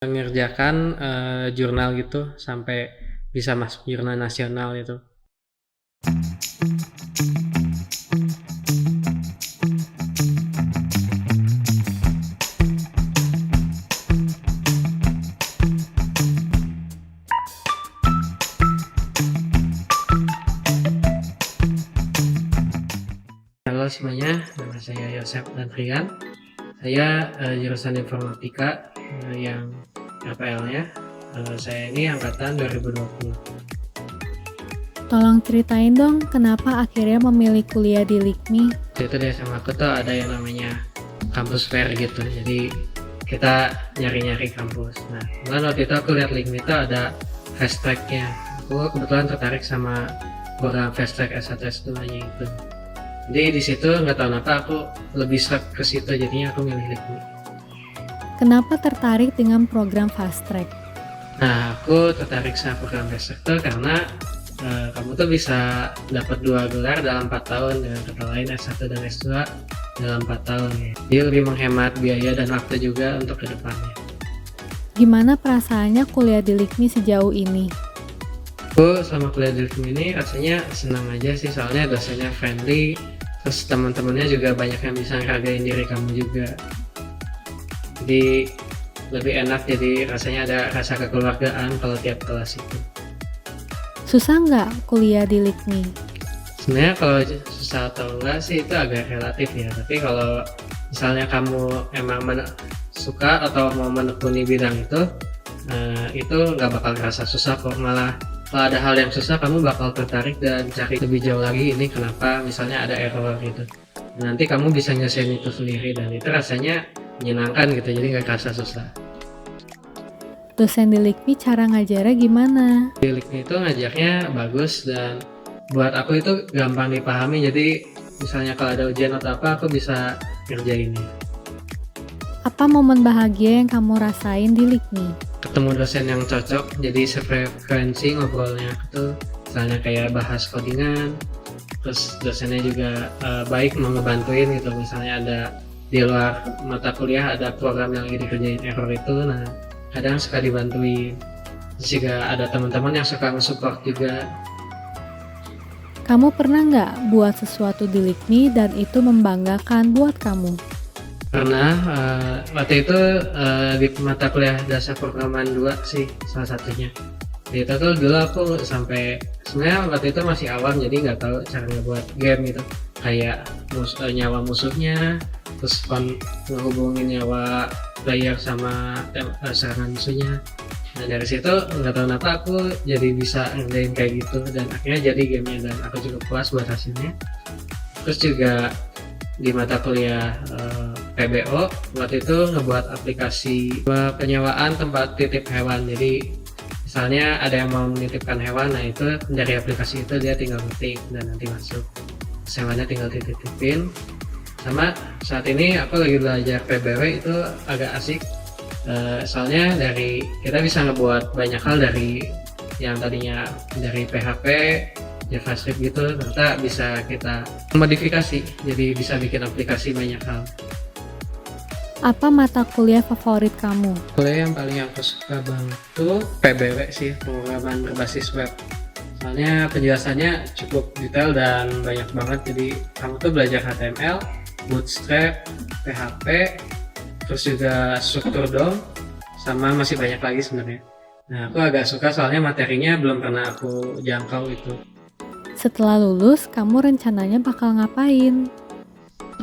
Mengerjakan, jurnal gitu sampai bisa masuk jurnal nasional itu. Halo semuanya, nama saya Yosep Danrian. Saya, jurusan informatika, yang RPL-nya, saya ini angkatan 2020. Tolong ceritain dong kenapa akhirnya memilih kuliah di LIKMI. Itu di SMA aku tuh ada yang namanya kampus fair gitu, jadi kita nyari-nyari kampus. Nah, kebetulan waktu itu aku lihat LIKMI itu ada fast track-nya. Aku kebetulan tertarik sama program fast track S1 S2-nya itu. Jadi di situ nggak tahu kenapa aku lebih stuck ke situ, jadinya aku milih LIKMI. Kenapa tertarik dengan program fast track? Nah, aku tertarik sama program fast track tuh karena kamu tuh bisa dapat 2 gelar dalam 4 tahun, dengan kata lain S1 dan S2 dalam 4 tahun ya. Jadi lebih menghemat biaya dan waktu juga untuk kedepannya. Gimana perasaannya kuliah di LIKMI sejauh ini? Aku sama kuliah di LIKMI ini rasanya senang aja sih, soalnya dosennya friendly, terus teman-temannya juga banyak yang bisa ngeragain diri kamu juga. Jadi lebih enak, jadi rasanya ada rasa kekeluargaan kalau tiap kelas itu. Susah nggak kuliah di LIKMI? Sebenarnya kalau susah atau enggak sih itu agak relatif ya, tapi kalau misalnya kamu emang suka atau mau menekuni bidang itu nggak bakal kerasa susah kok. Malah kalau ada hal yang susah kamu bakal tertarik dan cari lebih jauh lagi ini kenapa misalnya ada error gitu. Nanti kamu bisa nyelesain itu sendiri dan itu rasanya menyenangkan gitu, jadi nggak kerasa susah. Dosen di LIKMI cara ngajarnya gimana? Di LIKMI itu ngajarnya bagus dan buat aku itu gampang dipahami, jadi misalnya kalau ada ujian atau apa aku bisa kerjainnya. Apa momen bahagia yang kamu rasain di LIKMI? Ketemu dosen yang cocok, jadi sefrekuensi ngobrolnya itu misalnya kayak bahas codingan, terus dosennya juga baik mau ngebantuin gitu, misalnya ada di luar mata kuliah ada program yang lagi dikerjain error itu, nah kadang suka dibantuin. Terus juga ada teman-teman yang suka nge-support juga. Kamu pernah nggak buat sesuatu di LIKMI dan itu membanggakan buat kamu? Karena waktu itu di mata kuliah dasar programan 2 sih salah satunya. Di itu tuh dulu aku sampai sebenarnya waktu itu masih awam, jadi nggak tahu caranya buat game gitu. Kayak nyawa musuhnya, terus ngehubungin nyawa player sama serangan musuhnya. Nah dari situ nggak tahu kenapa aku jadi bisa ngerjain kayak gitu dan akhirnya jadi gamenya dan aku cukup puas buat hasilnya. Terus juga di mata kuliah PBO waktu itu ngebuat aplikasi penyewaan tempat titip hewan. Jadi misalnya ada yang mau menitipkan hewan, nah itu dari aplikasi itu dia tinggal ketik dan nanti masuk, hewannya tinggal dititipin. Sama saat ini aku lagi belajar PBW, itu agak asik, soalnya dari kita bisa ngebuat banyak hal dari yang tadinya dari PHP, JavaScript gitu, ternyata bisa kita modifikasi jadi bisa bikin aplikasi banyak hal. Apa mata kuliah favorit kamu? Kuliah yang paling aku suka banget tuh PBW sih, pemrograman berbasis web. Soalnya penjelasannya cukup detail dan banyak banget, jadi kamu tuh belajar HTML, Bootstrap, PHP, terus juga struktur DOM, sama masih banyak lagi sebenarnya. Nah, aku agak suka soalnya materinya belum pernah aku jangkau itu. Setelah lulus, kamu rencananya bakal ngapain?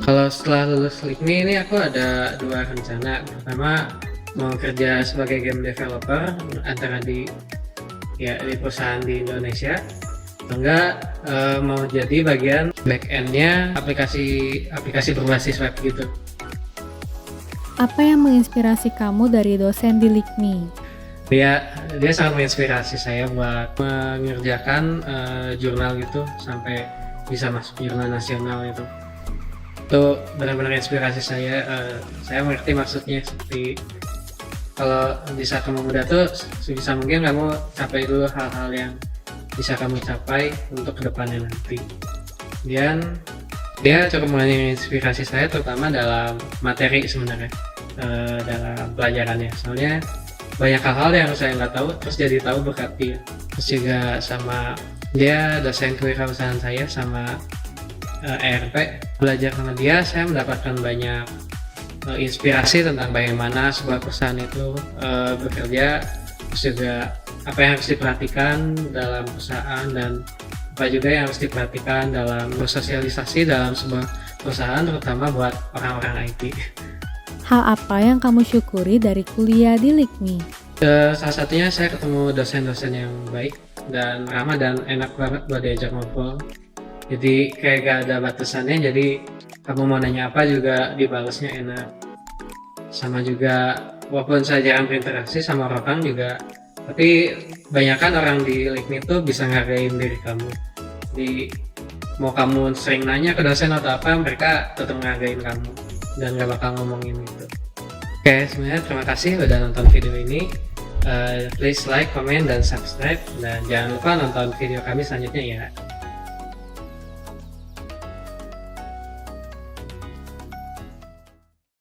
Kalau setelah lulus LIKMI ini aku ada 2 rencana. Pertama, mau kerja sebagai game developer antara di perusahaan di Indonesia, atau enggak mau jadi bagian back end-nya aplikasi berbasis web gitu. Apa yang menginspirasi kamu dari dosen di LIKMI? Dia sangat menginspirasi saya buat mengerjakan jurnal gitu sampai bisa masuk jurnal nasional itu. Itu benar-benar inspirasi saya. Saya mengerti maksudnya, seperti kalau di saat kamu muda tuh sebisa mungkin kamu capai dulu hal-hal yang bisa kamu capai untuk kedepannya nanti. Dan dia cukup menginspirasi saya terutama dalam materi sebenarnya, dalam pelajarannya. Soalnya banyak hal-hal yang saya nggak tahu terus jadi tahu berkat dia. Terus juga sama dia dosen kewirausahaan saya sama ERP. Belajar sama dia saya mendapatkan banyak inspirasi tentang bagaimana sebuah perusahaan itu bekerja, terus juga apa yang harus diperhatikan dalam perusahaan dan apa juga yang harus diperhatikan dalam bersosialisasi dalam sebuah perusahaan, terutama buat orang-orang IT. Hal apa yang kamu syukuri dari kuliah di LIKMI? Salah satunya saya ketemu dosen-dosen yang baik dan ramah dan enak banget buat diajak ngobrol. Jadi kayak gak ada batasannya, jadi kamu mau nanya apa juga dibalasnya enak. Sama juga walaupun saya jarang berinteraksi sama orang juga, tapi banyakkan orang di LIKMI itu bisa ngargain diri kamu. Jadi mau kamu sering nanya ke dosen atau apa, mereka tetap ngargain kamu dan gak bakal ngomongin itu. Oke, sebenarnya terima kasih udah nonton video ini. Please like, comment, dan subscribe, dan jangan lupa nonton video kami selanjutnya ya.